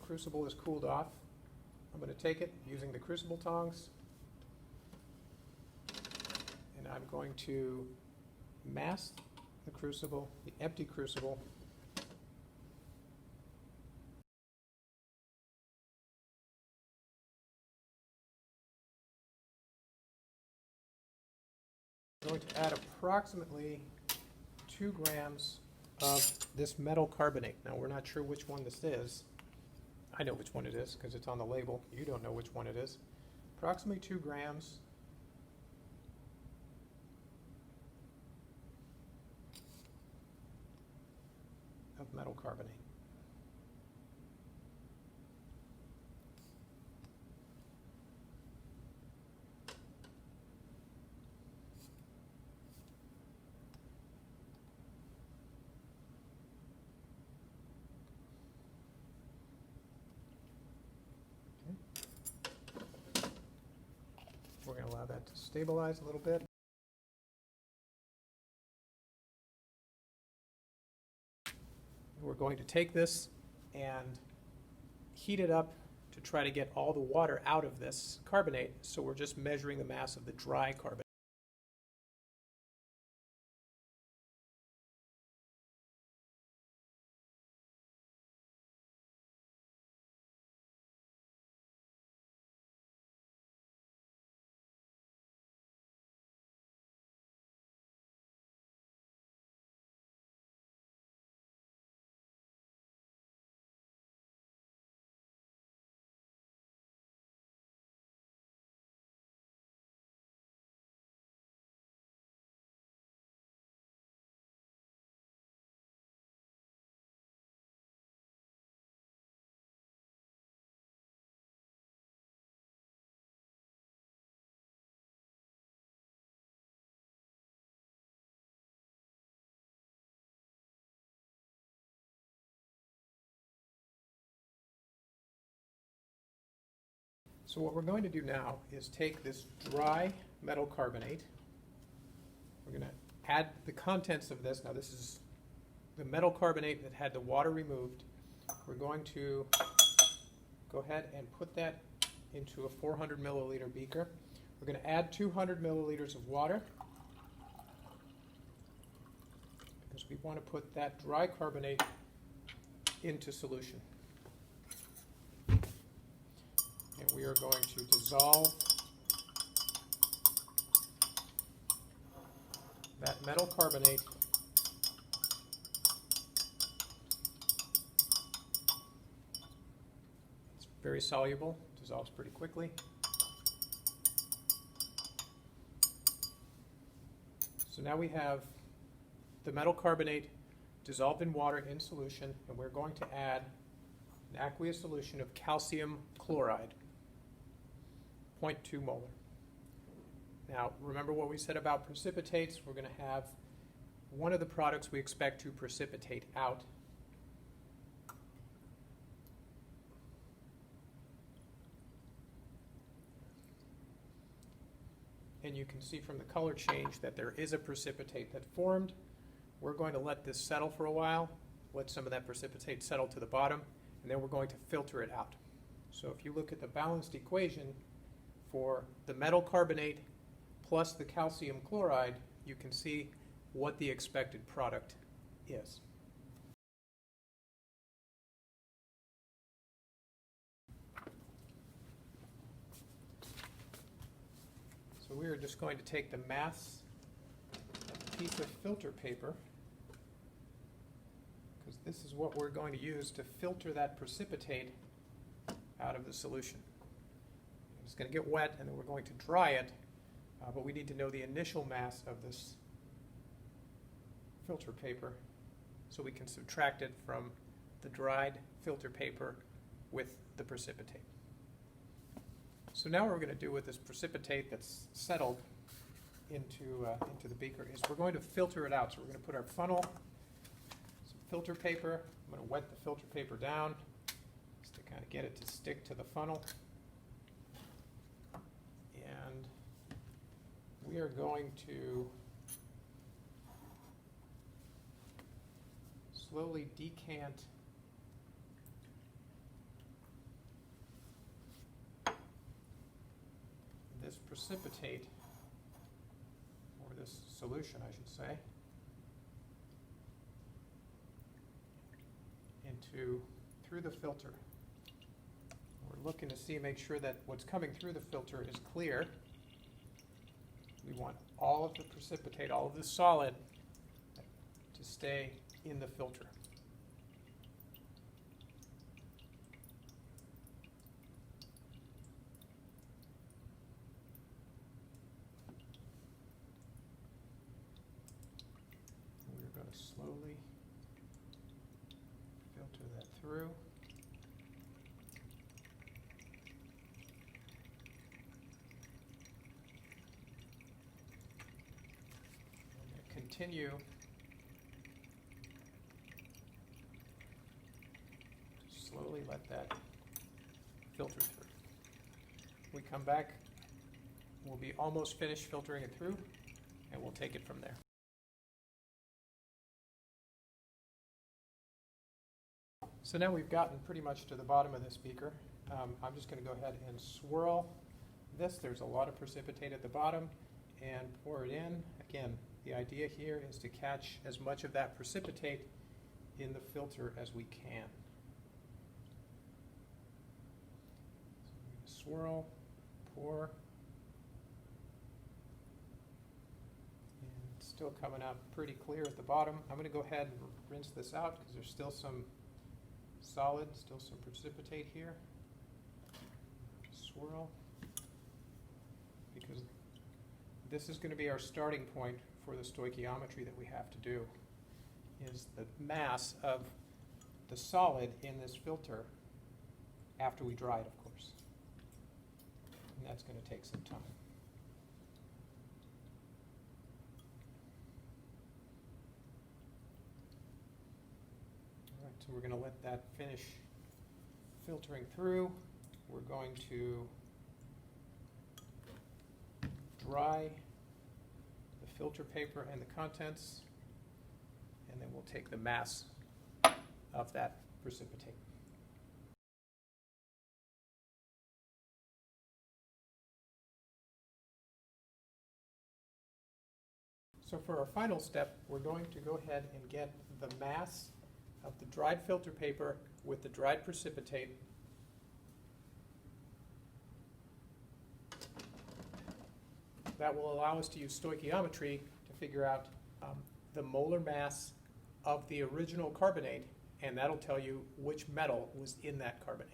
crucible is cooled off, I'm going to take it using the crucible tongs, and I'm going to mask the crucible, the empty crucible, I'm going to add approximately 2 grams of this metal carbonate. Now, we're not sure which one this is. I know which one it is because it's on the label. You don't know which one it is. Approximately 2 grams of metal carbonate. We're going to allow that to stabilize a little bit. We're going to take this and heat it up to try to get all the water out of this carbonate, so we're just measuring the mass of the dry carbonate. So what we're going to do now is take this dry metal carbonate. We're going to add the contents of this. Now this is the metal carbonate that had the water removed. We're going to go ahead and put that into a 400 milliliter beaker. We're going to add 200 milliliters of water because we want to put that dry carbonate into solution. And we are going to dissolve that metal carbonate it's very soluble, dissolves pretty quickly. So now we have the metal carbonate dissolved in water in solution, and we're going to add an aqueous solution of calcium chloride, 0.2 molar. Now, remember what we said about precipitates. We're going to have one of the products we expect to precipitate out. And you can see from the color change that there is a precipitate that formed. We're going to let this settle for a while, let some of that precipitate settle to the bottom, and then we're going to filter it out. So if you look at the balanced equation for the metal carbonate plus the calcium chloride, you can see what the expected product is. So we are just going to take the mass piece of filter paper, because this is what we're going to use to filter that precipitate out of the solution. It's going to get wet and then we're going to dry it, but we need to know the initial mass of this filter paper so we can subtract it from the dried filter paper with the precipitate. So now what we're going to do with this precipitate that's settled into the beaker is we're going to filter it out. So we're going to put our funnel, some filter paper. I'm going to wet the filter paper down just to kind of get it to stick to the funnel. And we are going to slowly decant this precipitate, or this solution, I should say, through the filter. We're looking to see, make sure that what's coming through the filter is clear. We want all of the precipitate, all of the solid, to stay in the filter. We're going to slowly filter that through. Continue to slowly let that filter through. We come back, we'll be almost finished filtering it through, and we'll take it from there. So now we've gotten pretty much to the bottom of this beaker. I'm just going to go ahead and swirl this. There's a lot of precipitate at the bottom, and pour it in. Again, the idea here is to catch as much of that precipitate in the filter as we can. So swirl, pour, and it's still coming out pretty clear at the bottom. I'm going to go ahead and rinse this out because there's still some solid, still some precipitate here. Swirl, because this is going to be our starting point for the stoichiometry that we have to do, is the mass of the solid in this filter after we dry it, of course. And that's going to take some time. All right, so we're going to let that finish filtering through. We're going to dry the filter paper and the contents, and then we'll take the mass of that precipitate. So for our final step, we're going to go ahead and get the mass of the dried filter paper with the dried precipitate. That will allow us to use stoichiometry to figure out the molar mass of the original carbonate, and that'll tell you which metal was in that carbonate.